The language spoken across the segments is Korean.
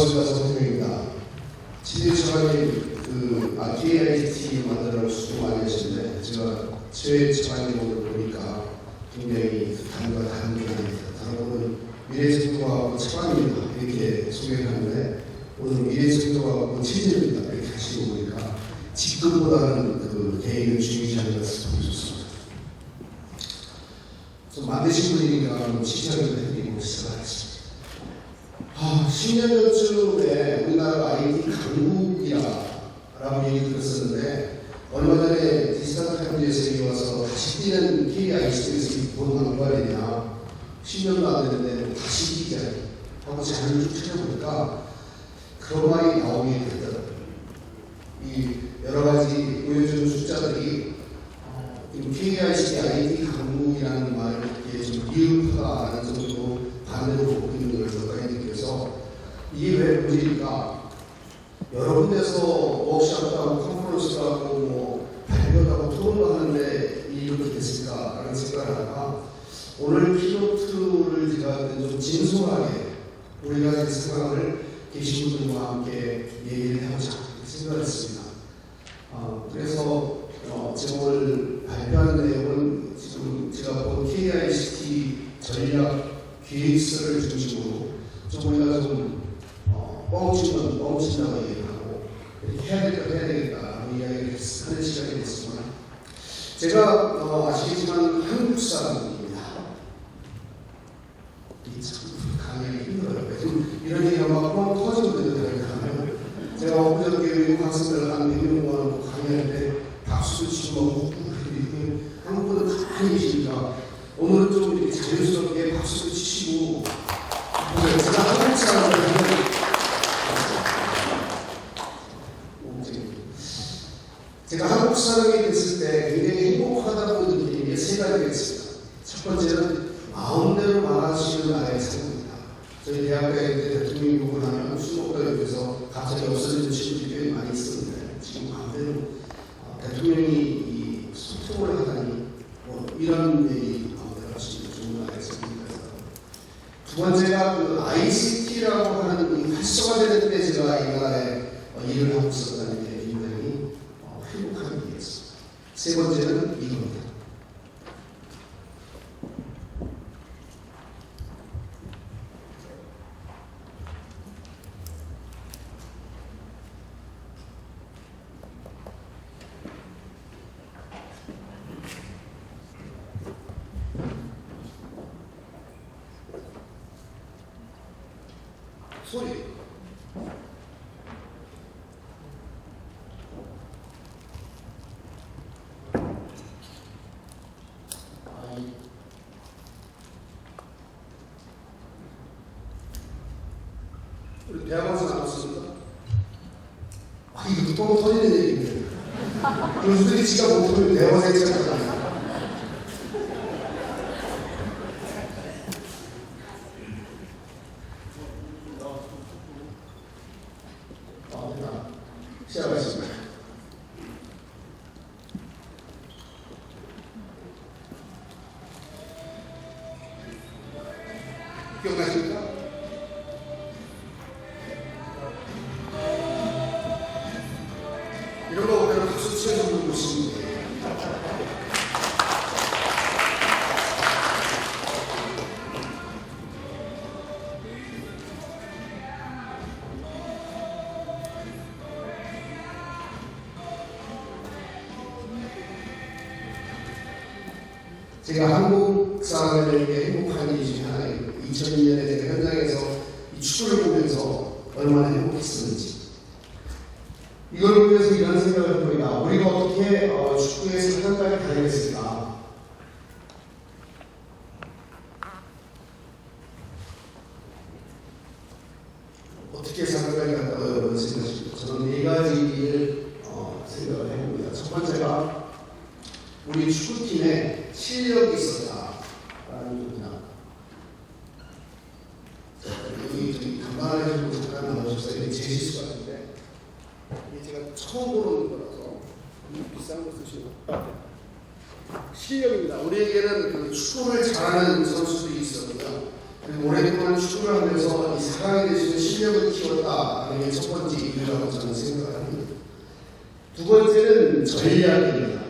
반갑습니다. 성태입니다. 최대 차관님 KIT 만들어 수고 많이 하시는데 제가 최 차관님 오늘 보니까 굉장히 다른과 다른 분입니다. 다른 분은 미래생존과학부 차관입니다. 이렇게 소개를 하는데 오늘 미래생존과학부 체제입니다. 이렇게 하시고 보니까 직급보다는 그 개인을 중요시하는 것을 보고 좋습니다. 좀 만드신 분이니까 칭찬을 해드리고 시작하겠습니다. 10년 전쯤에 우리나라 IT 강국이라고 얘기 들었었는데 얼마 전에 디지털 타임즈에서 얘기 와서 다시 뛰는 KIC에서 보는 말이냐 10년도 안 되는데 다시 뛰자 하고 자료를 쭉 찾아보니까 그런 말이 나오게 되더라고요. 이 여러 가지 보여주는 숫자들이 KIC IT 강국이라는 말을 좀 미흡하다는 정도로 반대로 보고 있는 걸 가까이 느껴서 이게 왜 문제일까? 여러 군데서 워크숍도 하고 컨퍼런스도 하고 뭐 발표도 하고 토론도 하는데 이렇게 됐을까라는 생각을 하다가 오늘 키노트를 제가 좀 진솔하게 우리가 생각을 계신 분들과 함께 얘기를 해보자 생각을 했습니다. 그래서 제가 오늘 발표하는 내용은 지금 제가 본 KICT 전략 기획서를 중심으로 좀 우리가 좀 뻥친다고 얘기하고 이렇게 해야 되겠다라고 이야기를 하는 시간이 됐습니다. 제가 아시겠지만 한국 사람입니다. 참 강의하기 힘들어요. 이런 얘기가 막 뻥 터지거든요. 제가 엊그저께 외국 학생들 한 100명 모아놓고 강의할 때 박수도 치고 막 웃고 한국보다 가만히 계시니까 오늘은 좀 이렇게 자연스럽게 박수도 치시고 제가 한국 사람을 제가 한국 사람이 됐을 때 굉장히 행복하다고 느끼는 게 세 가지가 있습니다. 첫 번째는 마음대로 말할 수 있는 나라의 삶입니다. 저희 대학 다닐 때 대통령이 욕을 하면 술 먹다 옆에서 갑자기 없어지는 친구들이 꽤 많이 있었는데 지금 마음대로 대통령이 소통을 하다니 이런 얘기 마음대로 할 수 있는 좋은 나라의 삶입니다. 두 번째가 ICT라고 하는 활성화되는 때 제가 이 나라에 일을 하고 있었다는 게 굉장히 행복한 일이었습니다. 세 번째는 이겁니다. 소리. 우리 대학원생 나왔습니까? 이거 또 터지는 얘기인데. 교수들이 지가 못하면 대학원생이 시작하잖아요. 시작하겠습니다. 기억나십니까? 이런 거 보면 박수 치는 분 보시면 돼요. 제가 한국 사람에게 행복한 일 중에 하나예요. 2002년에 제가 현장에서 이 축구를 보면서 얼마나 행복했었는지. 이걸 보면서 이런 생각을 해봅니다. 우리가 어떻게 축구에서 현장에 다녔을까? 어떻게 상관이 갔다고 여러분 생각하십니까? 저는 네 가지를 생각을 해봅니다. 첫 번째가 우리 축구팀에 실력이 있었다라는 겁니다. 여기 간단하게 좀 잠깐 나눠주세요. 이게 제 실수 같은데 이게 제가 처음 보는 거라서 비싼 거 쓰시고 실력입니다. 우리에게는 그 축구를 잘하는 선수들이 있었고요. 그리고 오랫동안 축구를 하면서 이 사강에 대해서 실력을 키웠다는 게 첫 번째 이유라고 저는 생각을 합니다. 두 번째는 전략입니다.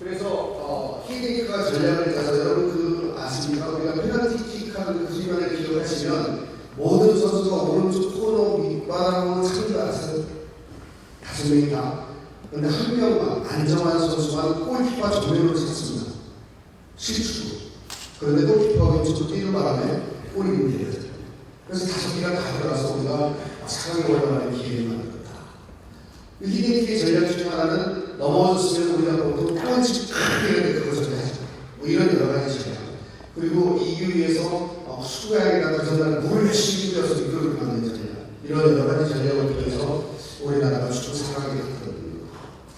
그래서 히딩크가 전략을 짜서 여러분 그 아십니까? 우리가 페널티킥하는 그 순간을 기억하시면 모든 선수가 오른쪽 코너 밑바닥으로 참가해서 5명이 다. 그런데 한 명만 안정환 선수만 골키퍼 정면으로 찼습니다. 실축. 그런데 골키퍼가 왼쪽으로 뛰는 바람에 골이 물려요. 그래서 5개가 다 들어가서 우리가 상황에 올라가는 기회를 만들었다. 히딩크의 전략 중에 하나는 넘어졌으면 우리가 보통 땅을 크게 그것을 하죠. 뭐 이런 여러 가지 전략. 그리고 이기 위해서 수구양이나 그 전날 물을 열심히 뿌려서 미끄러를 만든 전략. 이런 여러 가지 전략을 통해서 우리나라가 축구 상황이 됐거든요.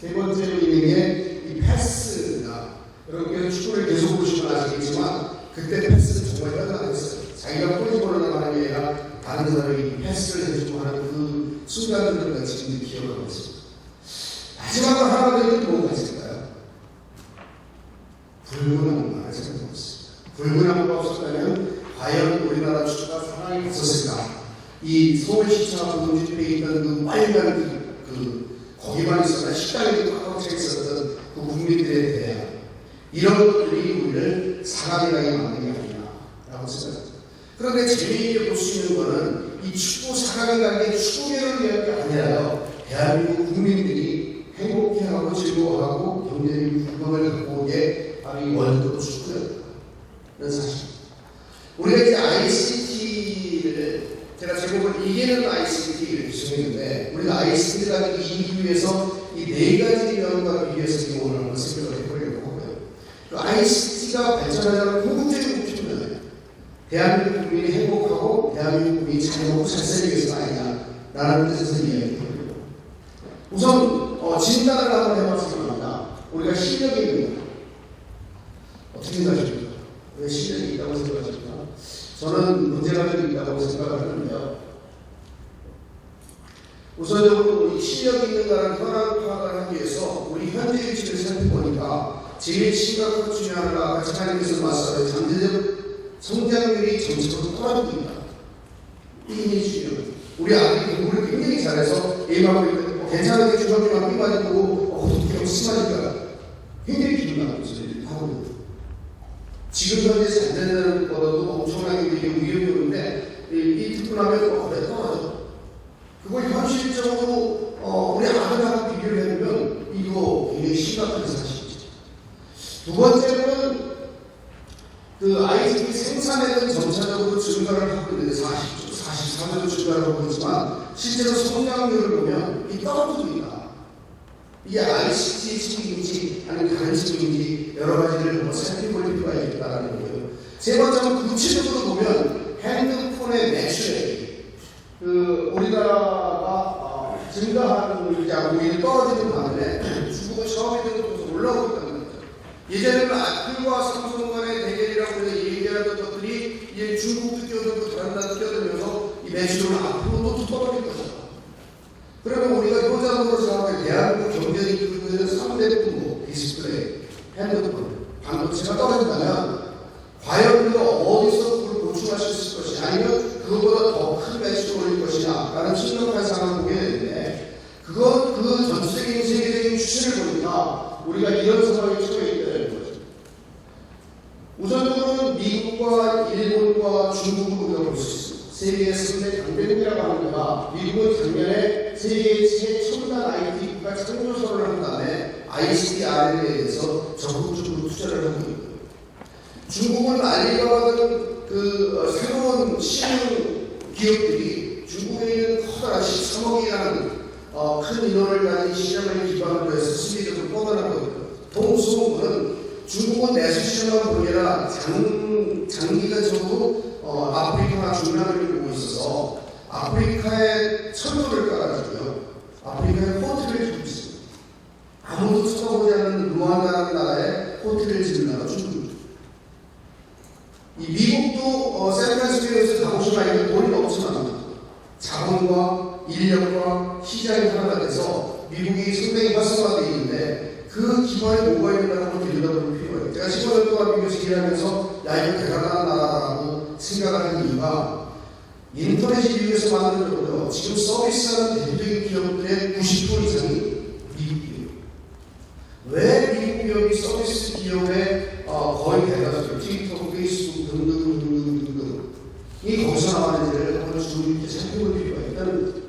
세 번째 의미는 이 패스가 여러분께서 축구를 계속 보시면 아시겠지만 그때 패스는 정말 현란했어요. 자기가 골키퍼를 나가는 게 아니라 다른 사람이 패스를 해주고 하는 그 순간들을 제가 지금 기억하고 있습니다. 마지막으로 하나 더 있는 뭐가 있을까요? 불문항구가 생각해봤습니다. 불문항구가 없었다면 과연 우리나라 축구가 상황이 있었을까? 이 서울시청 공주집에 있던 그 빨간 거기만 있었나 식당에도 꽉꽉 차 있었던 그 국민들에 대한 이런 것들이 우리를 사람이 가게 만든 게 아니냐라고 생각합니다. 그런데 재미있게 볼 수 있는 것은 이 축구 사람이 가게 축구계를 위한 게 아니라요. 대한민국 국민들이 행복해하고 즐거워하고 경제적인 부흥을 갖고 오게 바로 이 월드컵 축구였다. 이런 사실. 우리가 이제 ICT를 제가 제목을 이기는 ICT를 구성했는데 우리가 ICT를 이기기 위해서 이 4가지 면과 비교해서 오늘 한번 생각을 해보려고 하고요. 그 ICT가 발전하자는 궁극적인 목표는 대한민국 국민이 행복하고 대한민국 국민이 잘 먹고 잘 살기 위해서가 아니냐라는 뜻에서 이야기해요. 우선 진단을 한번 해봤습니다. 우리가 실력이 있는가? 어떻게 생각하십니까? 왜 실력이 있다고 생각하십니까? 저는 문제가 좀 있다고 생각을 하는데요. 우선적으로 이 실력이 있는가를 현황 파악을 하기 위해서 우리 현재 위치를 살펴보니까 제일 심각한 것 중에 하나가 아까 차장님께서 말씀하신 잠재적 성장률이 점차로 떨어지고 있다. 이게 중요해요. 우리 아들이 공부를 굉장히 잘해서 A만 보니까 괜찮은데 중학교만 B만 보고 어떻게 심하니까 굉장히 기분 나쁘죠. 하고 지금 현재 잘 되는 것보다도 엄청나게 이게 위험이 오는데 이 듣고 나면 그래 떨어져. 그걸 현실적으로 우리 아들하고 비교를 해보면 이거 굉장히 심각한 사실이죠. 두 번째는 그 ICT 생산액은 점차적으로 증가를 하고 있는데 44조 증가를 하고 있지만 실제로 성장률을 보면 이 떨어지고 있다. 이게 ICT의 책임인지 아니면 다른 책임인지 여러 가지를 살펴볼 필요가 있다는 거고요. 세 번째는 구체적으로 보면 핸드폰의 매출액이 우리나라가 증가하는 물량이 오히려 떨어지는 반면에 중국은 처음에 들어서 올라오고 있다는 거죠. 예전에는 애플과 삼성 간의 대결이라고 해서 얘기하던 것들이 이제 중국도 뛰어들고 다른 나라도 뛰어들면서 이 매출은 앞으로 또 떨어질 것이다. 그러면 우리가 효자적으로 생각할 대한민국 경제를 이끌고 있는 3대 분모, 디스플레이, 핸드폰, 반도체가 떨어진다면 과연 우리가 어디서 그걸 보충할 수 있을 것이냐 아니면 그것보다 더 큰 매출을 올릴 것이냐 라는 심각한 상황을 보게 되는데 그건 그 전체적인 세계적인 추세를 보니까 우리가 이런 상황에 처해 있다는 거죠. 우선적으로는 미국과 일본과 중국을 우리가 볼 수 있습니다. 세계의 3대 강대국이라고 합니다. 미국은 작년에 세계의 최첨단 IT 국가 창조설을 한 다음에 ICT R&D에 대해서 적극적으로 투자를 하고 있고요. 중국은 알리바바 등 그 새로운 신흥 기업들이 중국에 있는 커다란 13억이라는 큰 인원을 가진 시장을 기반으로 해서 세계적으로 뻗어나가고 있고요. 동수는 중국은 내수 시장만 보는 게 아니라 장기간적으로 아프리카나 중남미를 보고 있어서 아프리카에 철도를 깔아주고요. 아프리카에 호텔을 짓고 있습니다. 아무도 쳐다보지 않는 루안다라는 나라에 호텔을 짓는 나라가 중국입니다. 이 미국도 샌프란시스코에서 가보시면 아니면 돈이 없지만 자본과 인력과 시장이 하나가 돼서 미국이 상당히 활성화되어 있는데 그 기반에 뭐가 있는가를 한번 들여다볼 필요가 있어요. 제가 15년 동안 미국에서 일하면서 야 이거 대단한 나라라고 생각하는 이유가 인터넷이 미국에서 만들어졌고요. 지금 서비스하는 대표적인 기업들의 90% 이상이 미국 기업. 왜 미국 기업이 서비스 기업의 거의 대다수 트위터, 페이스북 등등등등등등 이 거기서 나왔는지를 한번 주의 살펴볼 필요가 있다는 거죠.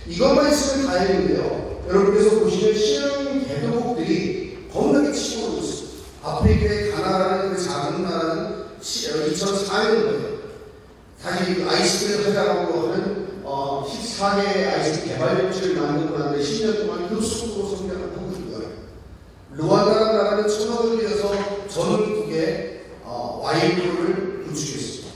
이것만 있으면 다행인데요. 여러분께서 보시면 신흥 개도국들이 겁나게 치고 오고 있습니다. 아프리카의 가나라는 그 작은 나라는 2004년도에 다시 아이스크림 하자라고 하는 14개의 아이스크림 개발 용지를 만들고 나는데 10년 동안 그 속도로 성장을 하고 있고요. 루안다라는 나라는 천억을 들여서 전국에 와인도를 구축했습니다.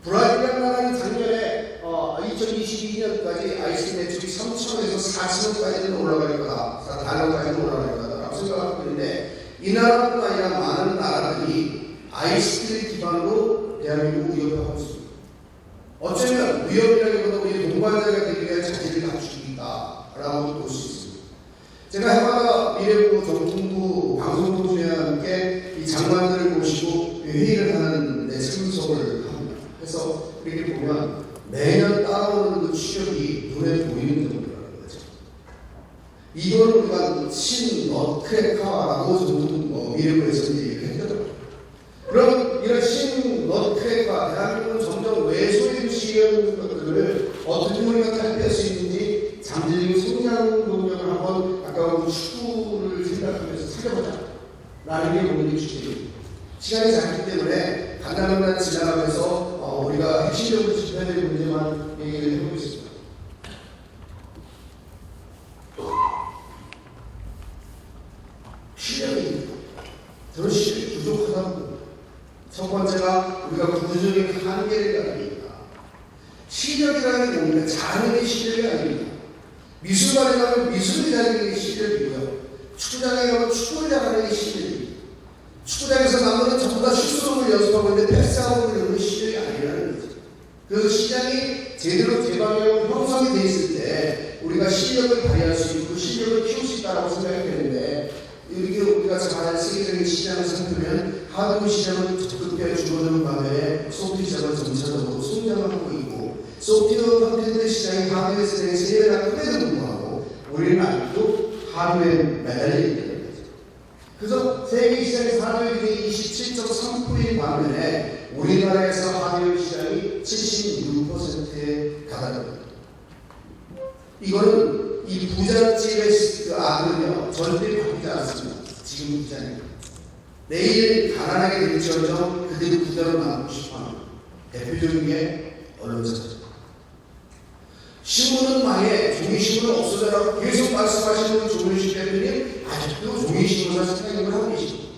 브라질이라는 나라는 작년에 2022년까지 아이스크림 매출이 3천억에서 4천억까지는 올라갈 거다. 달러까지는 올라갈 거다라고 생각하고 있는데 이 나라뿐 아니라 많은 나라들이 아이스크림 기반으로 대한민국 위협하고 있습니다. 어쩌면 위협이라기보다 우리 동반자가 되기 위한 자질을 갖추고 있다라고 볼 수 있습니다. 제가 해마다 미래부 정통부 방송통신회와 함께 이 장관들을 모시고 회의를 하는 참석을 합니다. 그래서 이렇게 보면 매년 따라오는 그 추격이 눈에 보이는 정도라는 거죠. 이걸 우리가 신너트크래커라고 전통 미래부에서 얘기를 했거든요. 그럼 이런 신너트크래커 대한민국은 점점 왜소해 주시는 것들을 어떻게 우리가 탈피할 수 있는지 잠재적인 성장 동력을 한번 아까 우리 축구를 생각하면서 찾아보자 라는 게 오늘의 주제입니다. 시간이 작기 때문에 간단한 지나가면서 우리가 핵심적으로 짚어야 될 문제만 얘기를 해보겠습니다. 실력입니다. 저는 실력이 부족하다고 봅니다. 첫 번째가 우리가 구조적인 한계를 가집니다. 실력이라는 게 뭡니까? 잘하는 게 실력이 아닙니다. 미술관에 가면 미술을 잘하는 게 실력이고요. 축구장에 가면 축구를 잘하는 게 실력입니다. 축구장에서 남들은 전부 다 슛으로 연습하고 있는데 패스하고 이런 건 실력이 아니라는 거죠. 그래서 시장이 제대로 개방하고 형성이 되어 있을 때 우리가 실력을 발휘할 수 있고 실력을 키울 수 있다고 생각했는데 이렇게 우리가 잘 세계적인 시장을 살펴보면 하드웨어 시장은 적극적으로 줄어드는 반면에 소프트웨어 시장은 점차적으로 성장을 하고 있고 소프트웨어 컴퓨터 시장이 하드웨어 시장의 3배나 크게도 불구하고 우리는 아직도 하드웨어에 매달려 있다는 거죠. 그래서 세계 시장의 하드웨어 비중이 27.3%인 반면에 우리나라에서 하드웨어 시장이 76%에 달합니다. 이거는 이 부잣집의 그 아들은요 절대 바뀌지 않습니다. 지금 부자입니다. 내일 가난하게 될지언정 그들이 부자로 남고 싶어합니다. 대표적인 게 언론사죠. 신문은 망해, 종이신문은 없어져라고 계속 말씀하시는 조윤식 대표님 아직도 종이신문사 생각을 하고 계십니다.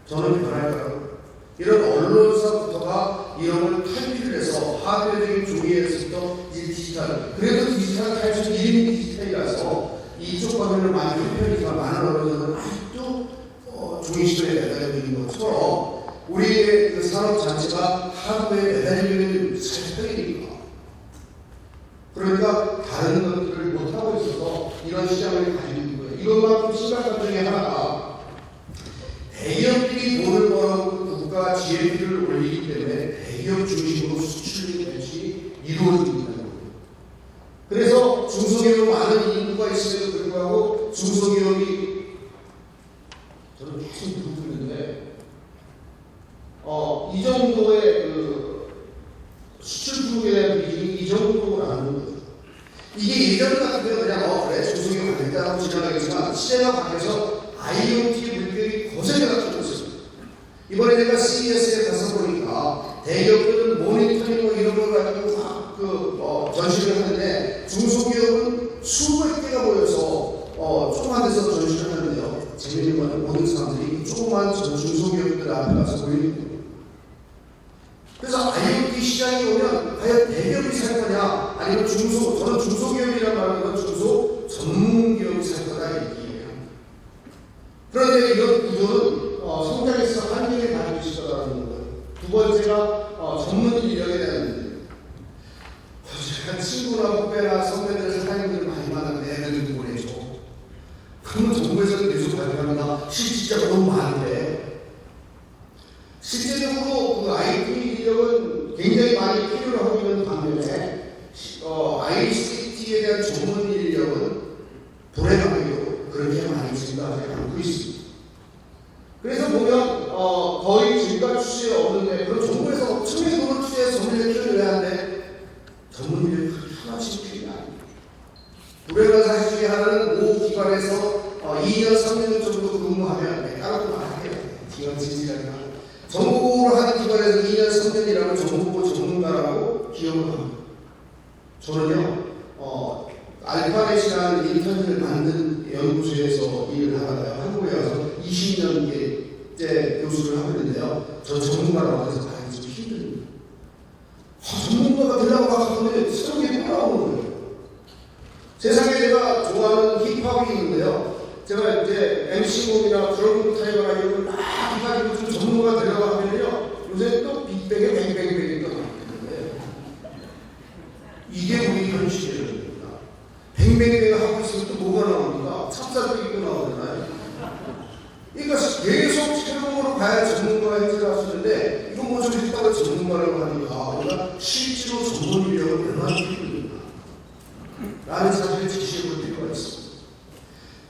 저는 변할까요? 이런 언론사부터가 이런 걸 탈피를 해서 하드웨어적인 종이에서부터 이제 디지털, 그래도 디지털 탈출 이름이 디지털이라서 이쪽 방면을 많이 편이지만 많은 언론사들은 아직도 종이신문에 매달려 있는 것처럼 우리의 그 산업 자체가 하드웨어에 매달려 있는 살펴입니다. 그러니까 다른 것들을 못하고 있어서 이런 시장을 가지고 있는 거예요. 이것만큼 심각한 중에 하나가 대기업들이 돈을 벌어서 국가 GNP를 올리기 때문에 대기업 중심으로 수출 대출이 이루어진다는 거예요. 그래서 중소기업은 많은 인구가 있음에도 불구하고 중소기업이 저는 계속 듣고 있는데 이 정도의 그 수출 중국에 대한 비중이 이 정도로 나오는 거죠. 이게 예전 같으면 그냥 그래 중소기업 안 된다고 지나가겠지만 시대가 바뀌어서 IoT 물결이 거세게 나타나고 있습니다. 이번에 제가 CES에 가서 보니까 대기업들은 모니터링 이런 걸 가지고 막 전시를 하는데 중소기업은 수백 개가 모여서 조그만 데서 전시를 하는데요. 재미있는 거는 모든 사람들이 조그만 중소기업들 앞에 가서 보이는 거예요. 그래서 IoT 시장이 오면 과연 대기업이 살 거냐 아니면 저는 중소기업이라는 말은 중소 전문기업이 살 거다 얘기해요. 그런데 이런 구조는 성장에서 한계를 가지고 있을 거라는 거예요. 두 번째가 전문 인력에 대한 문제예요. 제가 친구나 후배나 선배들 사장님들 많이 만나는데 애들 좀 보내줘. 그러면 정부에서는 계속 발표합니다. 실질적으로 너무 많은데 실제적으로 그 IT ICT에 대한 전문 인력은 불행하게도 그렇게 많이 증가하지 않고 있습니다. 그래서 보면 거의 증가 추세에 없는데 그럼 정부에서 엄청나게 돈을 투자해서 전문 인력을 왜 하는데 전문 인력이 하나씩 필요가 아닙니다. 불행한 사실 중에 하나는 모 기관에서 2년, 3년 정도 근무하면 따로 말할게요. 기관 진실하게 하고 정보를 하는 기관에서 2년, 3년이라면 정보 전문가라고 기억을 합니다. 저는요, 알파넷이라는 인터넷을 만든 연구소에서 일을 하다가 한국에 와서 20년째 교수를 하고 있는데요. 저 전문가라고 해서 많이 좀 힘듭니다. 전문가가 되려고 하면 새로운 게 따라오는 거예요. 세상에 제가 좋아하는 힙합이 있는데요. 제가 이제 MC곡이나 드럼 타이거나 이런 걸 막 해가지고 좀 전문가가 되려고 하면요. 요새 또 빅뱅의 뱅뱅뱅이 또 나왔는데 이게 우리 현실입니다. 뱅뱅뱅을 하고 있으면 또 뭐가 나옵니까? 찹쌀떡이 또 나오잖아요. 그러니까 계속 새로운으로 가야 전문가가 행세를 하시는데 이건 뭐 좀 했다고 전문가라고 하니까 우리가 실제로 전문 인력을 얼마나 필요합니까? 라는 사실을 제시해 볼 필요가 있습니다.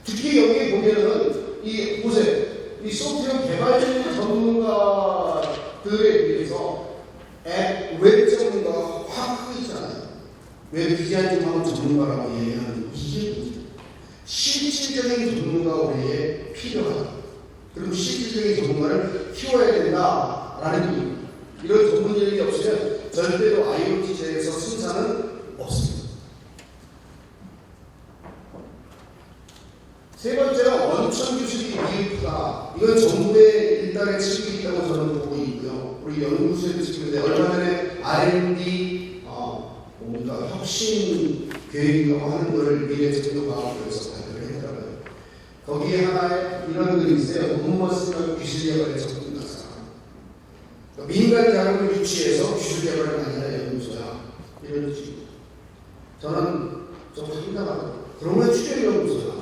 특히 여기 보면은 이 보세요. 이 소프트웨어 개발 전문가들에 비해서 웹 전문가가 확 크잖아요. 웹 디자인 좀 하는 전문가라고 얘기하는 이게 뭐죠? 실질적인 전문가가 우리에게 필요하다. 그리고 실질적인 전문가를 키워야 된다라는 의미. 이런 전문 인력이 없으면 절대로 IoT 세계에서 생산은 없습니다. 세 번째는 원천 기술이 미흡하다. 이건 정부의 일단의 책임이 있다고 저는 보고 있고요. 우리 연구소에도 지금 얼마 전에 R&D 뭔가 혁신 계획이라고 하는 것을 미래tek노과학부에서 발표를 했더라고요. 거기에 하나에 이런 글이 있어요. 문머스가 기술 개발에 접근하사. 민간 자금을 유치해서 기술 개발이 아니라 연구소야. 이런 식으로. 저는 좀 황당하고 그러면 출연연구소야.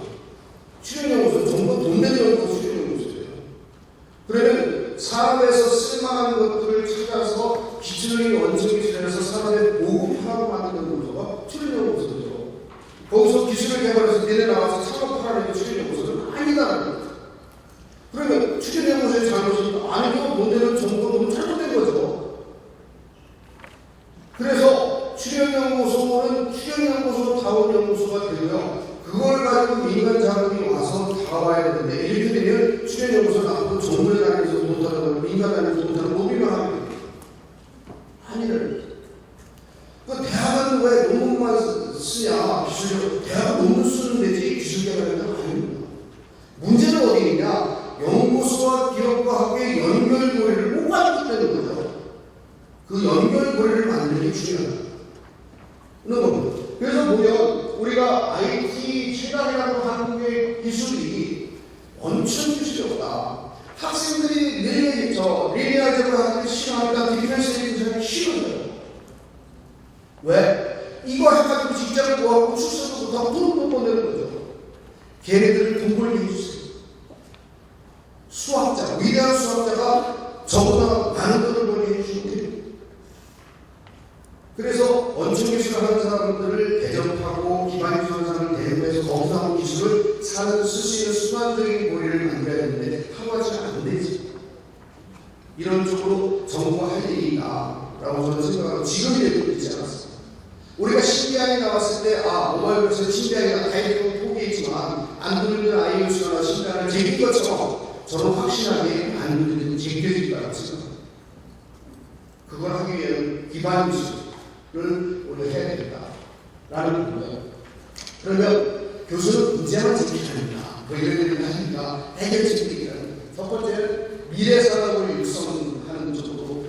출연연구소, 정부 돈 내는 연구소 출연연구소예요. 그러면 산업에서 쓸만한 것들을 찾아서 기술적인 원천 기술에서 산업에 보급하라고 만든 연구소가 출연연구소죠. 거기서 기술을 개발해서 내내 나와서 창업하라는 게 출연연구소는 아니다라는 거죠. 그러면 출연연구소의 잘못이 아니고 돈 내는 정부가 너무 잘못된 거죠. 그래서 출연연구소는 출연연구소다운 연구소가 되고요. 그걸 가지고 민간 자금이 와서 다 와야 되는데 이렇게 되면 출연연구소는 앞으로 정부에 다니면서 돈 타는 민간 다니면서 돈 타는 로비만 하게 됩니다. 아니를. 그 대학은 왜 논문만 쓰냐? 기술력. 대학은 논문 쓰는 데지 기술 개발하는 건 아닙니다. 문제는 어디 있냐? 연구소와 기업과 학교의 연결고리를 못 만들기 때문인 거죠. 그 연결고리를 만드는 게 중요하다. 그런 겁니다. 그래서 보면 우리가 IT 최강이라고 하는 게 기술이 원천 기술이 없다. 학생들이 리니아적으로 하는 게 싫어하니까 디펜스 디자인이 싫어져요. 왜? 이거 해가지고 직장을 구하고 출세도 못하고 돈도 못 내는 거죠. 걔네들을 돈 벌게 해주세요. 수학자, 위대한 수학자가 저보다 많은 돈을 벌게 해주시면 됩니다. 그래서 원천기술을 하는 사람들을 대접하고 기반기술 사람을 대접해서 거기서 하는 기술을 쓸 수 있는 순환적인 고리를 만들어야 되는데 하루아침에 안 되지. 이런 쪽으로 정부가 할 일이 있다라고 저는 생각하고 지금이 되고 있지 않았습니다. 우리가 신비안이 나왔을 때 모바일에서 신비안이가 다이렉트로 포기했지만 안 들리는 IOC나 신비안을 제낀 것처럼 저는 확실하게 안 들리는 제껴질 거라고 생각합니다. 그걸 하기 위해서는 기반기술 를 우리가 해야 되겠다라는 거예요. 그러면 교수는 문제만 제기해야 된다. 뭐 이런 일을 하니까 해결책이라는 첫 번째는 미래 산업을 육성하는 쪽으로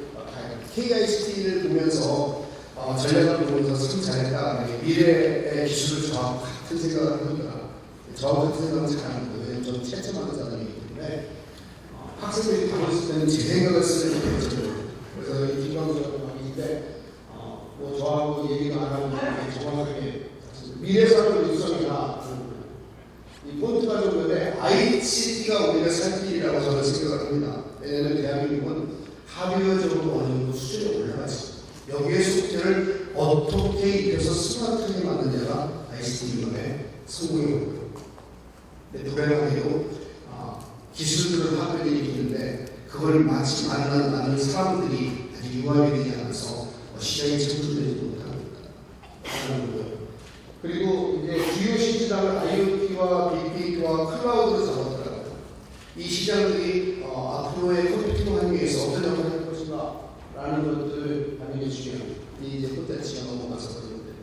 KICT를 보면서 전략을 보면서 참 잘했다. 미래의 기술을 저하고 같은 생각을 합니다. 저하고 같은 생각을 잘 하는 거예요. 저는 채점하는 사람이기 때문에 학생들이 가고 있을 때는 제 생각을 쓰는 게 되죠. 그래서 이 김광수라고 말인데 뭐 저하고 얘기도 안 하고 정확하게 미래 산업 육성이나 이 폰트가 좀 그런데 ICT가 우리가 살 길이라고 저는 생각을 합니다. 왜냐하면 대한민국은 하드웨어적으로 어느 정도 수준에 올라가지 여기에 소프트웨어를 어떻게 입혀서 스마트하게 만드냐가 ICT 융합의 성공의 목표. 근데 불행하게도 기술들을 학교들이 있는데 그걸 마치 만나는 사람들이 아직 융합이 되지 않아서 시장에 접근되지 못하는 거고요. 그리고 이제 주요 시장을 IoT와 빅데이터와 클라우드로 잡았더라고요. 이 시장들이 앞으로의 컴퓨팅 환경에서 어떤 역할을 할 것인가 라는 것들 반영해 주시면 이제 콘텐츠가 넘어가서 그런데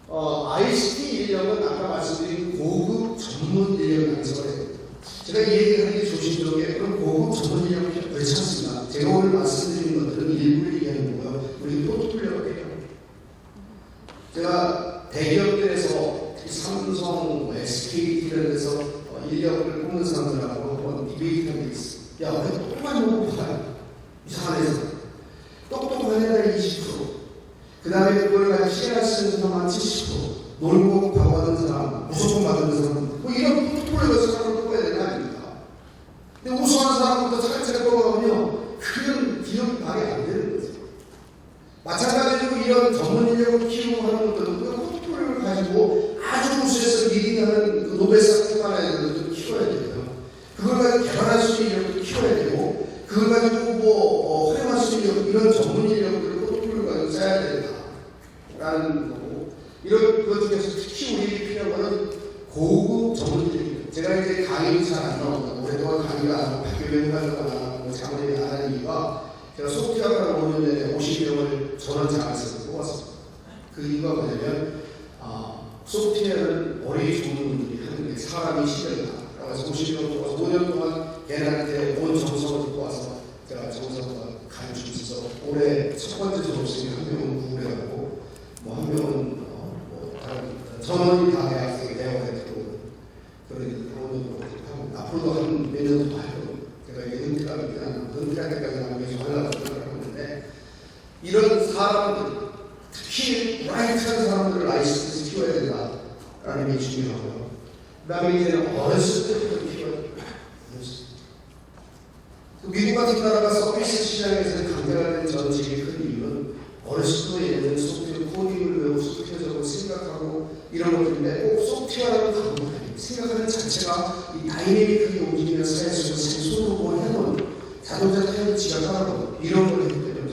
ICT 인력은 아까 말씀드린 고급 전문 인력 양성을 해야 됩니다. 제가 이 얘기를 하는 게 조심스럽게 그런 고급 전문 인력이 그렇지 않습니다. 제가 오늘 말씀드린 것들은 일부를 얘기하는 거고요. 우리 포트폴리오가 필요합니다. 제가 대기업들에서 삼성, SK 이런 데서 인력을 뽑는 사람들하고 한번 디베이트 한 게 있어요. 야, 왜 똑똑한 놈을 봐요? 이상한 애서. 똑똑한 애가 20%. 그 다음에 그걸 가지고 시간을 쓰는 사람 한 70%. 놀고 밥 받는 사람, 무조건 받는 사람. 뭐 이런 포트폴리오가 사람을 뽑아야 되는 거 아닙니까? 근데 우수한 사람부터 차근차근 뽑아가면요. 그런 기업이 발휘 안 되는 거죠. 마찬가지로 이런 전문 인력을 키우고 하는 것들은 그 포트폴리오를 가지고 아주 우수해서 리딩하는 그 노벨상 출판하는 것들을 키워야 돼요. 그걸 가지고 개발할 수 있는 인력을 키워야 되고, 그걸 가지고 활용할 수 있는 이런 전문 인력들을 포트폴리오 가지고 써야 된다라는 거고, 이런 것 중에서 특히 우리 필요한 거는 고급 전문 인력입니다. 제가 이제 강의 잘 안 나온다, 오랫동안 강의가 안 하고 학교에 가거나 뭐 자문에 안 하는 이유가 제가 소프트웨어가 5년 전에 50명을 전원 장학생을 뽑았습니다. 그 이유가 뭐냐면 소프트웨어는 머리 좋은 분들이 하는 게 사람이 시절이다. 그래서 50명 뽑아서 5년 동안 걔네한테 온 정성을 듣고 와서 제가 정성과 가르치면서 올해 첫 번째 졸업생이 한 명은 구글해가고 뭐 한 명은 다른 전원이 다 대학생이 대학원에 들어오는 그런 학원으로 하고 앞으로도 한 몇 년 더 하고 제가 이게 은퇴할 때까지 계속 하려고 생각을 하는데 이런 사람들 특히 라이트한 사람들을 ICT에서 키워야 된다라는 게 중요하고요. 그 다음에 이제는 어렸을 때부터 키워야 됩니다. 미국 같은 나라가 서비스 시장에서 강대화된 전 제일 큰 이유는 어렸을 때 예를 소프트웨어 코딩을 배우고 소프트웨어적으로 생각하고 이런 것들인데 꼭 소프트웨어라고 가는 거 아니에요. 생각하는 자체가 이 다이내믹하게 움직이는 사회 속에서 손으로 뭘 해놓은 자동차 타이어 지가 따라가고 이런 걸 했기 때문에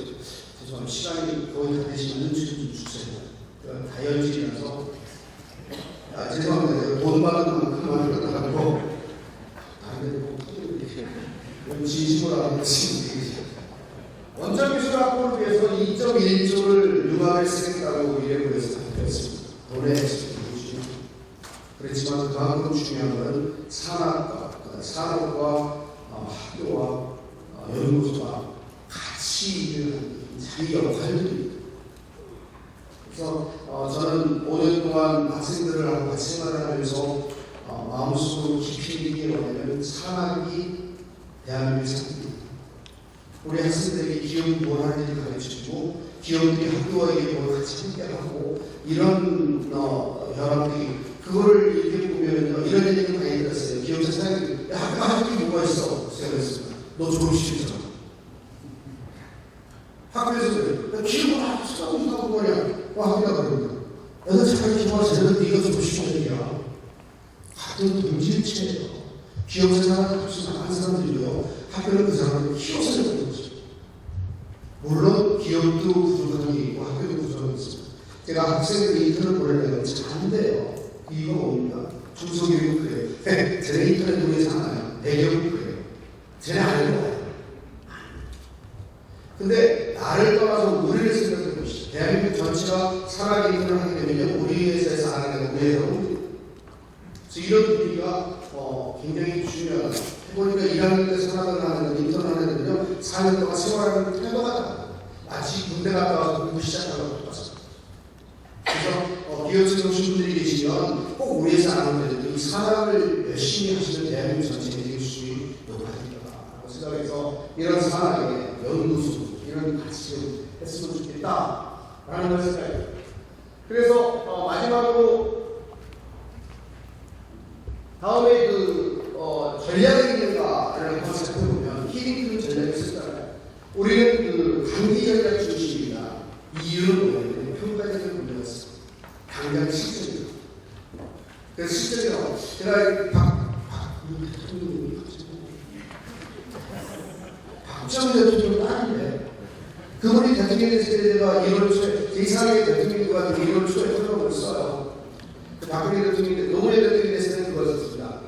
죄송합니다. 시간이 거의 다 되시면 눈치 좀 주세요. 다혈질이라서 죄송합니다. 돈 받은 만큼만 끝나가고 다른데 꼭 진심으로 하는 원자기술 확보를 위해서 2.1조를 융합을 쓰겠다고 미래부에서 발표했습니다. 돈의 그렇지만 그만큼 중요한 것은 산업과 학교와 연구소가 같이 일하는 자기 역할들입니다. 그래서 저는 5년 동안 학생들을 하고 같이 생활을 하면서 마음속으로 깊이 있게 뭐냐면 산학이 대한민국 상입니다. 우리 학생들에게 기업이 뭘 하는지 가르쳐주고 기업들이 학교와 이게 뭘 같이 함께하고 이런 현황들이 그거를 이렇게 보면요 이런 얘기를 많이 들었어요. 기업사 사장님이 학교에 뭐가 있어? 제가 그랬습니다. 너 졸업시키잖아. 학교에서 그래. 기업을 학교가 무슨 거냐? 학교가 그럽니다. 여자 자기 기업을 제대로 네가 졸업시키는 얘기야. 학교는 동질체예요. 기업 생활을 한 사람들이고요. 학교는 그 사람을 키워서 되는 거죠. 물론 기업도 부족한 게 있고 학교도 부족한 게 있습니다. 제가 학생들이 인터넷 보내려고 잘 안 돼요. 이유가 뭡니까? 중소기업은 그래요. 쟤네 인터넷 보내지 않아요. 대기업은 그래요. 쟤네 안 해요. 근데 나를 떠나서 우리를 생각해 보시죠. 대한민국 전체가 산업 인터넷을 하게 되면요. 우리 회사에서 안 하게 되고 우리 회사로 그래서 이런 분위기가 굉장히 중요하다. 해보니까 일하는 데 산업을 하는 인턴 하는 데는요 4년 동안 생활하는 태도가 달라요. 마치 군대 갔다 와서 공부 시작하는 것 같아서. 그래서 기업체 오신 분들이 계시면 꼭 우리 회사 안 하면 이 산업을 열심히 하시는 대한민국 전체의 수준이 높아집니다. 생각해서 이런 산업에 연구소 이런 같이 좀 했으면 좋겠다라는 걸 생각해요. 그래서 마지막으로 다음에 전략이 있는가를 한번 살펴보면 히딩크 전략이 있었잖아요. 우리는 그 단기 전략 중심이다. 이유는 제가 박정희 대통령 딸인데 그분이 대통령이 됐을 때 제가 1월 초에 제2사회 대통령과 1월 초에 토론을 써요. 박근혜 대통령이 노무현 대통령이 됐을 때는 그걸 썼습니다.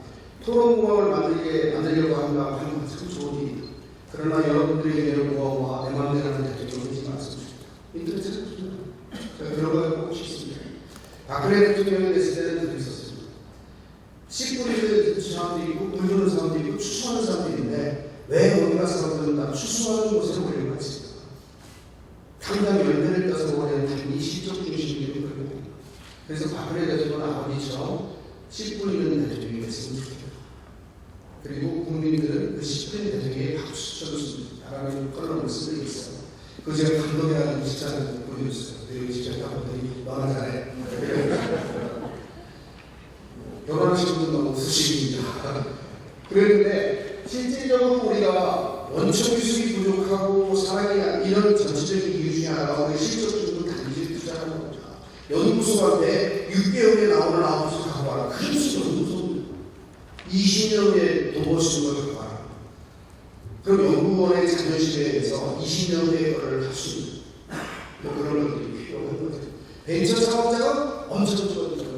토론공학을 만들려고 한다고 하는 건 참 좋은 일이다. 그러나 여러분들에게 내는 공학과 내 마음대로 하는 대통령은 하지 마십시오. 인터넷에 찾습니다. 제가 그런 걸 꼭 싶습니다. 박근혜 대통령이 됐을 때는 그렇게 썼습니다. 씨 뿌리는 사람도 있고 물 주는 사람도 있고 추수하는 사람도 있는데 왜 온갖 사람들은 다 추수하는 곳에 모이는 것입니까? 당장 열매를 따서 먹어야 되는 이 시적 중심이 그런 겁니다. 그래서 박근혜 대통령은 아버지처럼 씨 뿌리는 대통령이 됐으면 좋겠다. 그리고 국민들은 그 씨 뿌리는 대통령에게 박수 쳐줬으면 좋겠다라는 컬럼을 쓰고 있어요. 그 제가 감독이라는 직장을 보여줬어요. 그 직장 감독이 너나 잘해. 결혼하신 분도 너무 수식입니다. 그랬는데 실질적으로 우리가 원천 기술이 부족하고 사랑이 이런 전체적인 이유 중에 하나가 우리 실질적으로 단지 투자하는 겁니다. 연구소한테 6개월에 나오는 아웃풋을 갖고 와라. 큰 연구소 20년 후에 돈 벌 수 있는 걸 갖고 와라. 그럼 연구원의 자존심에 대해서 20년 후에 거를 할 수 있는 그런 것들이 필요한 거죠. 벤처 사업자가 엄청 좋아지는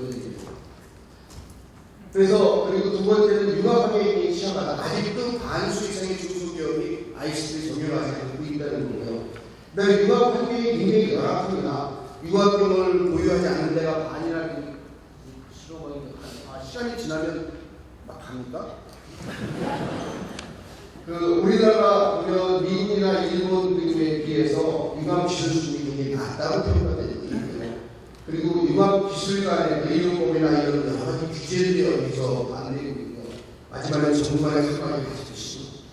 그래서 그리고 두 번째는 융합학계에 시험하다. 아직도 반수익성의 중소기업이 ICT를 적용하지 않고 있다는 거고요. 그다음에 융합학계의 굉장히 열악합니다. 융합병을 보유하지 않는 데가 반이나 시간이 지나면 막 갑니까? 우리나라 보면 미국이나 일본 등에 비해서 융합 기술 수준이 굉장히 낮다고 평가가 됩니다. 그리고 융합 기술 간의 의료법이나 이런 여러 가지 규제들이 여기서 안 되고 있고요. 마지막에 정부와의 협력이 가지듯이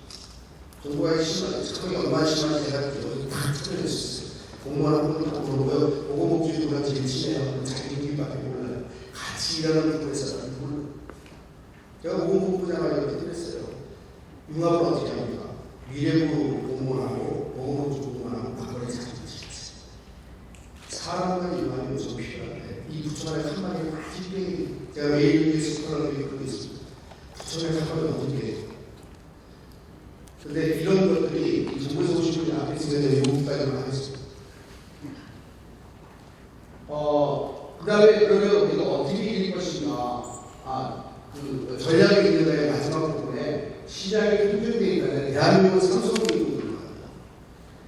정부와의 협력이 얼마나 심한지 제가 다 틀어냈었어요. 공무원하고는 다 모르고요. 보건복지부가 제일 친해요. 자기 얘기밖에 몰라요. 같이 일하는 부분에서 몰라요. 제가 보건복지부장을 이렇게 했어요. 융합을 어떻게 합니까? 미래부 공무원하고 보건복지부 공무원하고 바꿔야 자기 사람과 일반이 좀 필요한데 이 부처만의 한 마리 아직 제가 매일 뉴스 코너를 읽고 있습니다. 부처만의 한 마리 어떻게 해요? 근데 이런 것들이 정부에서 오신 분이 앞에 있으면 요구까지만 하겠습니다. 그 다음에 그러면 우리가 어떻게 이길 것인가? 그 전략이 있는데 마지막 부분에 시장이 형성되어 있다는 대한민국 삼성이 있는 겁니다.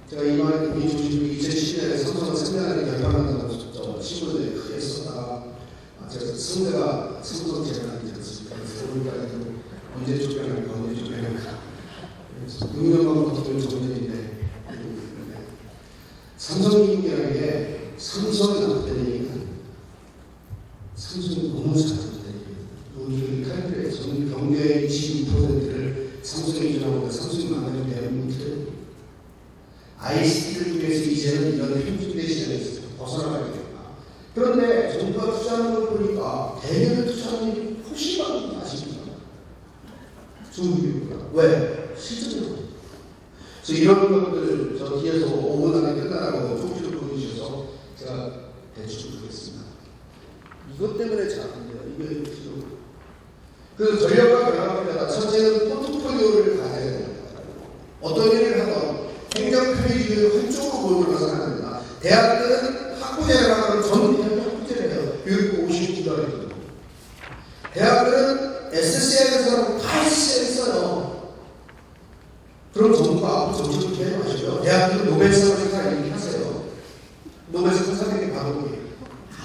제가 이번에 본인 조심히 2010년에 삼성을 상대하는 결판한다고 친구들이 크게 썼다가 제가 승대가 삼성 재단이 되었습니다. 그래서 오늘까지도 언제 쫓겨날까 언제 쫓겨날까 6년만 버티면 정년인데 삼성기업이라는 게 삼성이 나왔다는 얘기는 삼성이 너무 잘한다는 얘기예요. 우리 카드의 전 경제의 22%를 삼성이 주장하고 삼성이 만나는 대한민국이 ICT를 통해서 이제는 이런 평준대 시장에서 벗어나가야 된다. 그런데 정부가 투자하는 걸 보니까 대면에 투자하는 게 훨씬 많은 거 아십니까? 중국이구나. 왜? 실질적으로. 그래서 이런 것들을 저 뒤에서 5분 안에 끝나라고 쪽지를 보내주셔서 제가 대충 하겠습니다. 이것 때문에 잘 안 돼요. 이게 필요해요. 그 전략과 결합을 하다 첫째는 포트폴리오를 가져야 됩니다. 어떤 일을 하건 행정편의주의를 한쪽으로 몰고 가서는 안 됩니다. 대학들은 학부제를 하면 전부 학부제를 해요. 교육부 59달러거든요. 대학들은 SCL에서 다 SCL 써요. 그럼 정부가 앞으로 정책을 개혁하시고요. 대학들은 노벨상 행사 얘기하세요. 노벨상 상에게 받아보게.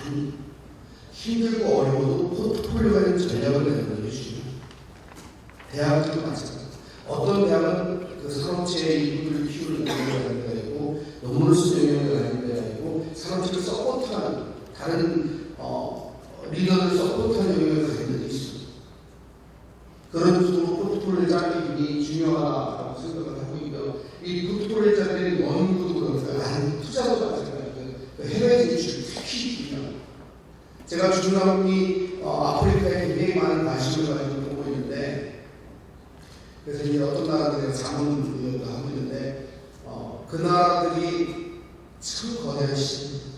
아니, 힘들고 어려워도 포트폴리오가 있는 전략을 내는 게 중요해요. 대학들도 마찬가지입니다. 어떤 대학은 그 산업체의 이익을 키우는 데가 있고 논문을 수정하는 데가 있고 산업체를 서포트하는 다른 리더를 서포트하는 영역을 가진 데도 있습니다. 그런 쪽으로 포트폴리오를 짜는 게 굉장히 중요하다고 생각을 하고 있고요. 이 포트폴리오를 짜는 연구도 그렇고요. 투자도 마찬가지고요. 해외 진출이 특히 중요합니다. 제가 중남미 아프리카에 굉장히 많은 관심을 가지고 보고 있는데 그래서 이제 어떤 나라들의 자문을 하고 있는데 그 나라들이 참 거대한 시장입니다.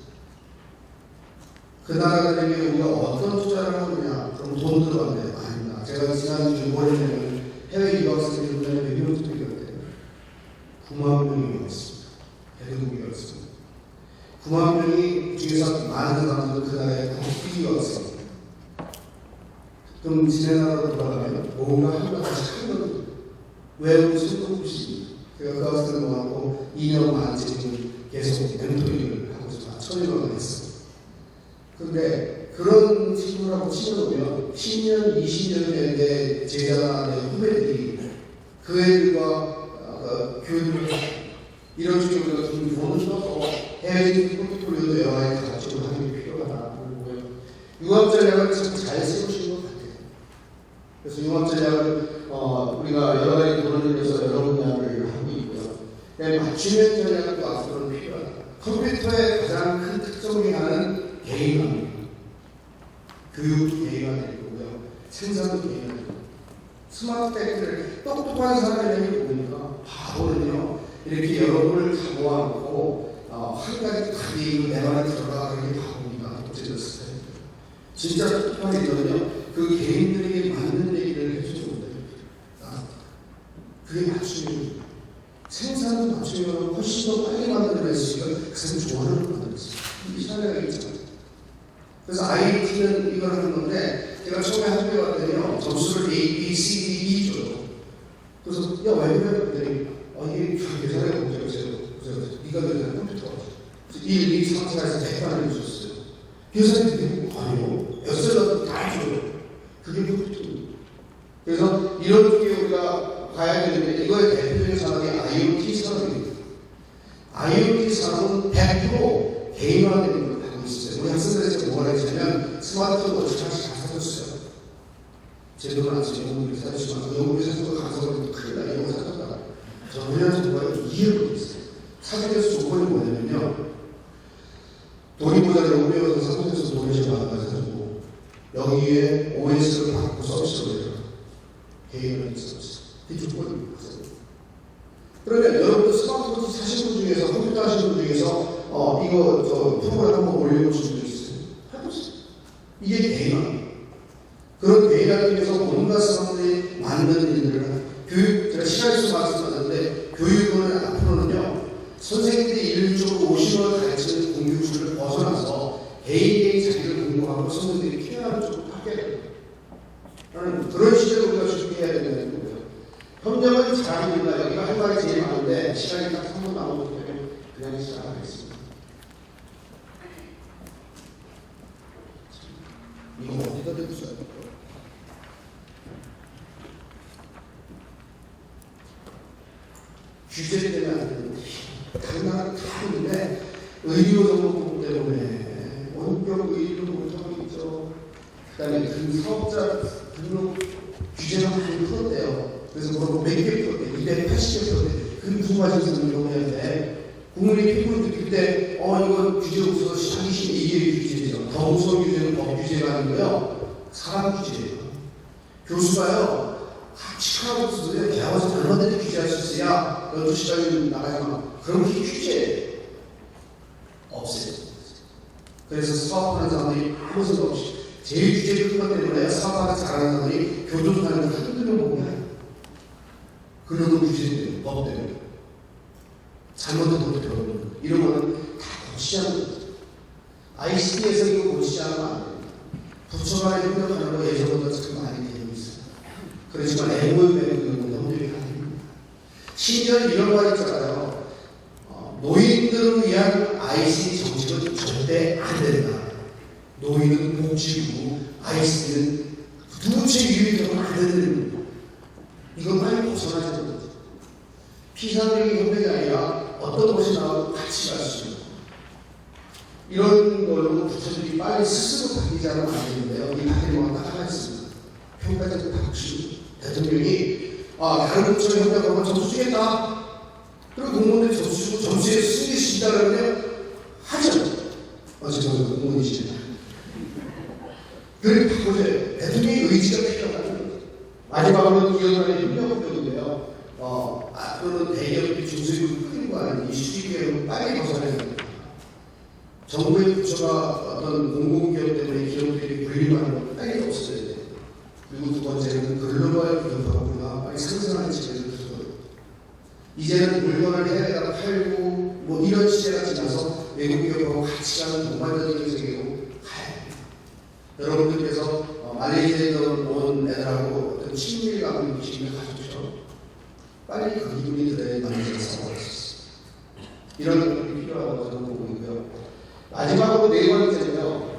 그 나라들에게 우리가 어떤 투자를 하느냐 그럼 돈 들어간대요. 아닙니다. 제가 지난주 월요일에는 해외 유학생들 문화에 몇 명 정도 있는데 9만 명이 왔습니다. 대동국이었습니다. 9만 명이 중에서 많은 사람들은 그 나라의 국비 유학생입니다. 그럼 지네 나라로 돌아가면 뭔가 하루가 다시 하는 외국 성공부시입니다. 제가 그 학생을 모았고 2년 반째 지금 계속 멘토링을 하고 있습니다. 천일을 했어요. 그런데 그런 친구라고 치면 10년, 20년 된 제자나 내 후배들이 그 애들과 교육을 이런 식으로 좀 보는 것도 해외적인 포트폴리오도 여러 가지 가지고 하는 게 필요하다고 보고요. 융합 전략을 참 잘 세우신 것 같아요. 그래서 융합 전략을 우리가 여러 가지 도전을 해서 여러 분야를 하고 있고요. 맞춤형 전략도 앞으로는 필요하다. 컴퓨터의 가장 큰 특성 중에 하나는 개인화입니다. 교육도 개인화되고요. 생산도 개인화되고. 스마트테크를 똑똑한 사람이 보니까 바보는요. 이렇게 여러분을 다 모아놓고 한 가지 답이 내 말에 들어가 그렇게 바보니까 어째졌을 때 진짜 똑똑한 애들은요. 그 개인들에게 맞는 얘기를 해주는 거예요. 그게 맞춤입니다. 생산도 맞춤이면 훨씬 더 빨리 만들어낼 수 있는 그 사람 조언을 만들었어요. 이 사례가 있잖아요. 그래서 IT는 이걸 하는 건데 제가 처음에 학교에 왔더니요. 점수를 A, B, C, D, E 줘요. 그래서 야 왜 그래? 이게 계산해 보세요. 그래서 네가 계산해 컴퓨터 1, 2, 3, 4에서 100단을 주셨어요. 계산이 되고 아니요. 엑셀도 다 해줘요. 그게 컴퓨터입니다. 그래서 이런 쪽에 우리가 가야 되는데 이거의 대표적인 산업이 IoT 산업입니다. IoT 산업은 100% 개인화되는 걸 하고 있어요. 우리 학생들에서 뭐라 했냐면 스마트워치 하나씩 다 사줬어요. 제 돈은 안 쓰고 연구비 사주시면 연구비 사주고 가서 큰일 나 이런 거 사줬다. 저 우리나라 정부가 이해를 못했어요. 사전에서 조건이 뭐냐면요. 돈이 모자라 연구비에서 사전에서 돈을 좀 받아가지고 여기에 OS를 받고 서비스를 해요. 개인화된 서비스. 그게 조건입니다. 그러면 여러분들 스마트워치 사신 분 중에서 컴퓨터 하시는 분 중에서 이거 프로그램 한번 올려보신 분 있어요? 해보세요. 이게 개인화입니다. 그런 개인화 중에서 온갖 사람들이 만드는 일들을 교육, 제가 시간에서 말씀드렸는데 교육은 앞으로는요 선생님들이 일률적으로 50원 가르치는 공교육을 벗어나서 개인의 자기를 공부하고 선생님들이 케어하는 쪽으로 바뀌어야 됩니다. 라는 그런 시대를 우리가 준비해야 된다는 거고요. 협력은 잘합니다. 여기가 할 말이 제일 많은데 시간이 딱 3분 남았기 때문에 그냥 시작하겠습니다. 이거 어디다 대고 써야 될까요? 규제 때문에 안 되는데 다른 나라는 다 하는데 의료 정보 때문에 원격 의료도 못하고 있죠. 그 다음에 그 사업자 등록 규제가 많이 풀었대요. 그래서 그걸 몇 개 풀었대? 280개 풀었대. 그게 무슨 말인지 설명해야 돼. 국민이 피부를 느낄 때 이건 규제 없어서 시작이신 이게 규제죠. 더 무서운 규제는 법 규제가 아니고요. 사람 규제예요. 교수가요. 시카고 쓰세요. 대학원에서 얼마든지 규제할 수 있어야 12시까지 나가지 마. 그럼 그게 규제예요. 없애요. 그래서 사업하는 사람들이 아무 생각 없이 제일 규제를 큰 것 때문에 사업하는 잘하는 사람들이 교도소하는 데 한두 명 보면 그런 규제 때문에 법 때문에 잘못된 것도 배우는 이런 거는 다 고치지 않는 거죠. ICT에서 이거 고치지 않으면 안 됩니다. 부처 간에 협력하는 거 예전보다 참 많이 되고 있어요. 그렇지만 MOU 맺는 건 너무 힘들게 아닙니다. 심지어 이런 말 있잖아요. 노인들을 위한 ICT 정책은 절대 안 된다. 노인은 복지이고 ICT는 누구체 유익이 되면 안 되는 이건 빨리 벗어나야 되는 거죠. 피상적인 협력이 아니라 어떤 것이 나와도 같이 갈 수 있는 이런 걸로 부처들이 빨리 스스로 바뀌지 않으면 안 되는데요. 이 바뀌는 건 딱 하나 있습니다. 평가제도 바꾸시고 대통령이 다른 부처에 협력하면 점수 주겠다. 그리고 공무원들이 점수 주고 점수에 승리 수 있다 그러면 하죠. 제가 공무원이시잖아요. 그렇게 바꾸세요. 대통령의 의지가 필요하다는 거죠. 마지막으로 기업간의 협력법인데요. 앞으로는 대기업이 중소기업을 크는 거 아니니 수직기업을 빨리 벗어나야 됩니다. 정부의 부처가 어떤 공공기업 때문에 기업들이 분리하는 건 빨리 없어져야 돼요. 그리고 두 두 번째는 글로벌 기업하고나 빨리 상승하는 시대를 두고 이제는 물건을 해외에다 팔고 뭐 이런 시대가 지나서 외국 기업하고 같이 가는 동반자적인 세계로 가야 됩니다. 여러분들께서 말레이시아에서 온 애들하고 어떤 친밀 감을 느끼시는 가족처럼 빨리 그 기분이 들어야 만드는 상황이 있었습니다. 이런 것들이 필요하다고 저는 보고 있고요. 마지막으로 네 번째는요.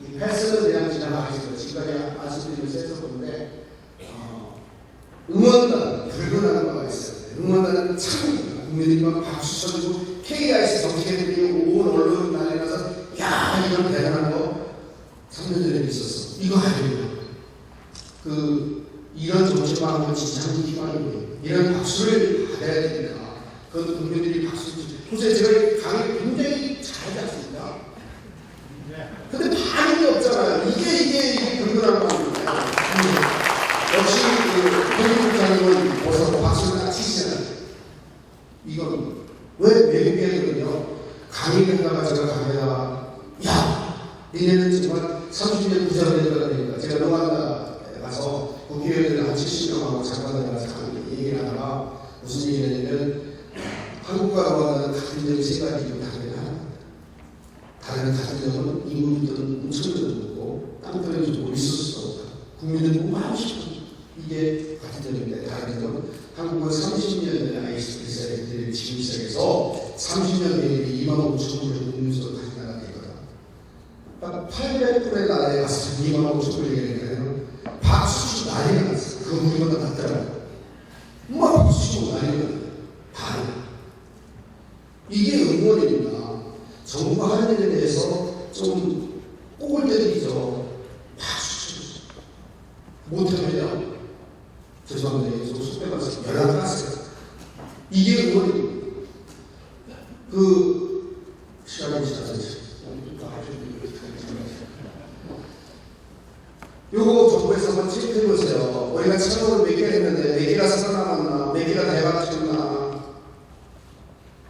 이 패스는 그냥 지나가겠습니다. 지금까지 말씀드리면서 했었는데 응원단, 불근하는 바가 있어요. 응원단은 참입니다. 국민들이 막 박수 쳐주고 KIS 정치계들이 온 언론 난리나서 야 이런 대단한 거 3년 전에 있었어. 이거 아니에요. 이런 정치를 하는 건 진짜 한 희망이에요. 이런 박수를 받아야 되니까 그건 국민들이 박수 주죠. 도대체 제가 강의 굉장히 잘하지 않습니까? 근데 반응이 없잖아요. 이게 불근한 거입니다. 역시 국민국장님은 벌써 박수를 딱 치시잖아요. 이건 왜 외국에는요 강의를 하다가 제가 강의하다가 야 니네는 정말 30년 부자가 되니까 제가 노안다에 가서 국회의원들 한 70명하고 장관들 가서 얘기를 하다가 무슨 얘기를 했냐면 한국과 노안다는 같은 점이 세 가지로 다르냐. 같은 점은 임금들은 엄청나게 높고 땅덩이 좋고 리소스가 없다. 국민들은 뭐 하고 싶어. 이게 같은 점인데 다른 점은 한국은 30년 전에 ISP를 지금 시작해서 30년 내에 2만 5천 명의 국민수를 가진 나라가 되거든. 딱 800%의 나라에 갔을 때 2만 5천 명이 되니까요. 박수 치고 난리가 났어. 그 우리보다 낫더라고요. 막 박수 치고 난리가 났어요. 바로. 이게 응원입니다. 정부가 하는 일에 대해서 좀 꼬을 때도 있죠. 박수 치고. 못하면요. 죄송합니다. 저 숙배가서 연락 갔어요. 이게 응원입니다. 시간이 지나서 요거 정부에서 한번 체크해보세요. 우리가 채널을 몇 개 했는데 몇 개가 살아남았나, 몇 개가 대박쳤나.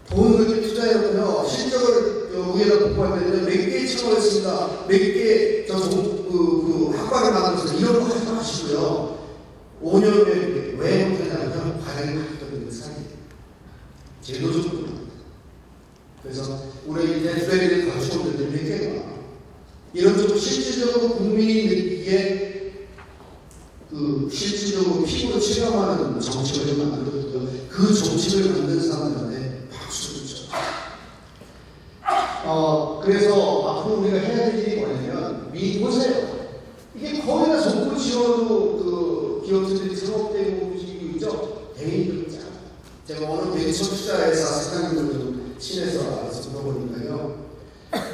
돈 그렇게 투자해놓고요. 실적을 위에다 보고할 때는 몇 개의 채널을 했습니다. 몇 개의 학과를 만들어서 이런 거 하지 마시고요. 5년 왜 못하냐면 과장이 가르쳐 있는 사람이에요. 제도적으로. 그래서 우리 대표들이 가르쳐온 데들 몇 개가 이런 쪽으로 실질적으로 국민이 느끼기에 실질적으로 피부로 체감하는 정책을 만들어주고요. 그 정책을 만든 사람들한테 박수를 쳐. 그래서 앞으로 우리가 해야 될 일이 뭐냐면 보세요. 이게 거의 다 정부 지원으로 기업들이 창업되고 움직이고 있죠. 대인들 있잖아요. 제가 오늘 벤처투자회사 사장님을 좀 친해서 알아서 물어보니까요.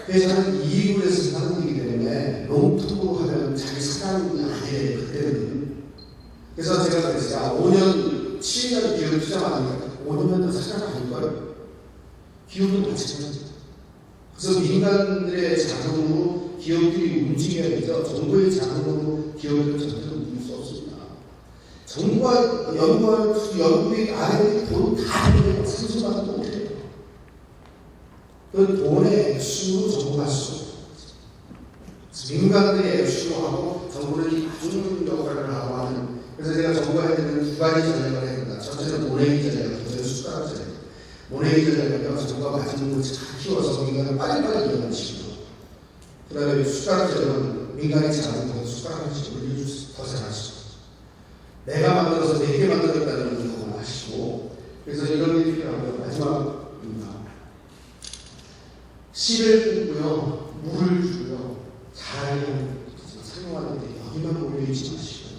회사는 이익을 해서 사는 거기 때문에 롱텀으로 하면 자기 사장이 아니에요. 그때는. 그래서 제가 그랬어요. 5년, 7년 기업 투자 아니니까 5년만 더 사장 아닐까요? 기업도 마찬가지죠. 그래서 민간들의 자금으로 기업들이 움직여야 되죠. 정부의 자금으로 기업들은 절대로 움직일 수 없습니다. 정부와 연구비 R&D 돈 다 되는 산소가 또 못해요. 그 돈의 액수로 정부가 할 수 없어요. 민간들의 액수로 하고 정부는 이 맞춤 역할을 하고 하는. 그래서 제가 정부가 해야 되는 두 가지 전략을 해야 된다. 첫째는 모내기 전략, 둘째는 숟가락 전략. 모내기 전략은요, 정부가 맞은 걸 잘 키워서 민간을 빨리빨리 이용하는 식으로. 그 다음에 숟가락 전략은 민간이 잘하는 거 숟가락 하시고 더 잘하시고. 내가 만들어서 내게 만들었다는 걸 하시고. 그래서 이런 게 필요하고요. 마지막입니다. 씨를 뿌고요, 물을 주고요, 잘 사용하는데 여기만 몰려있지 마시고요.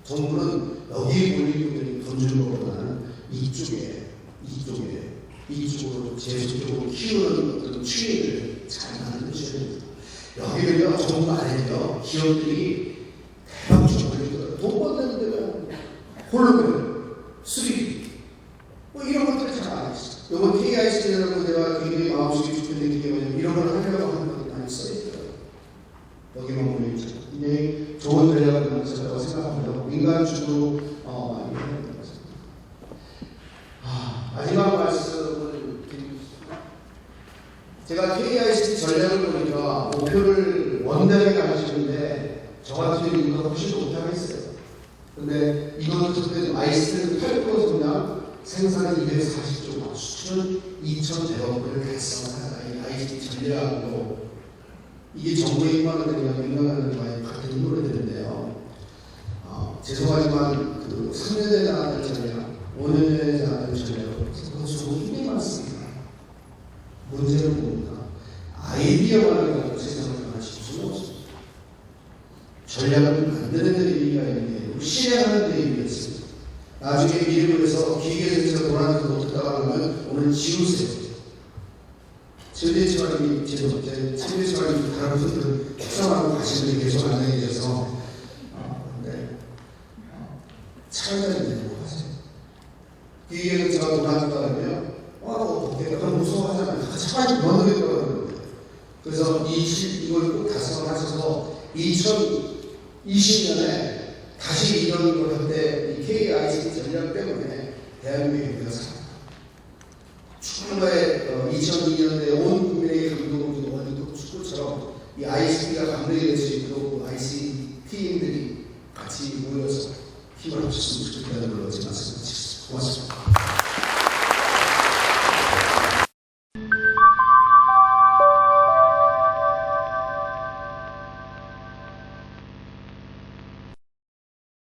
정부는 여기에 몰리는 돈 주는 것보다는 이쪽으로 제도적으로 키우는 어떤 취미를 잘 만들어주셔야 됩니다. 여기는요, 정부 안에는요, 기업들이 대박적으로 몰리거든요. 돈 버는 데가 홀로그램, 수리, 뭐 이런 것들을 잘 안 했어요. 이번 KIC라고 내가 굉장히 마음속에 깊은 게 뭐냐면 이런 걸 하려고 하는 것도 많이 써있어요. 여기만 몰려있죠. 굉장히 좋은 전략을 만들었다고 생각합니다. 민간주도 많이 하는 것 같습니다. 마지막 말씀을 드리겠습니다. 제가 KIC 전략을 보니까 목표를 원단에 가지시는데 저 같은 경우는 이거보다 훨씬 더 못하겠어요. 근데 이것도 아이스를 8% 성장, 생산은 240조, 수출은 2,100억을 달성한 ICT 전략으로 이게 정부의 힘만을 그냥 민간하는 바에 같은 힘으로 되는데요. 죄송하지만 그 3년에 나가는 전략, 5년에 나가는 전략은 그것으로 힘이 많습니다. 문제는 뭡니까? 아이디어만을 가지고 세상을 변화시킬 수는 없습니다. 전략을 만드는 데 의미가 있는데 실행하는 데 의미가 있습니다. 나중에 미래를 위해서 기계에서 돌아가면서 못했다고 하면 오늘 지우세요. 최대치관이 최대치관이 다른 분들 특성하고 가시는 분이 계속 안내해 주셔서 차이가 있는 거 하세요. 기계는 제가 돌아간다 하면 그럼 무서워하잖아요. 차라리 그만두겠다고 하는 거예요. 그래서 이걸 꼭 달성하셔서 2020년에 다시 이런 걸 할 때 이 KICT 전략 때문에 대한민국의 경제가 살아납니다. 축구의 2002년에 온 국민에게 감동을 주고 원도 축구처럼 이 ICT가 감동이 될 수 있도록 ICT인들이 같이 모여서 힘을 합쳤으면 좋겠다는 걸 어제 말씀드렸습니다. 고맙습니다.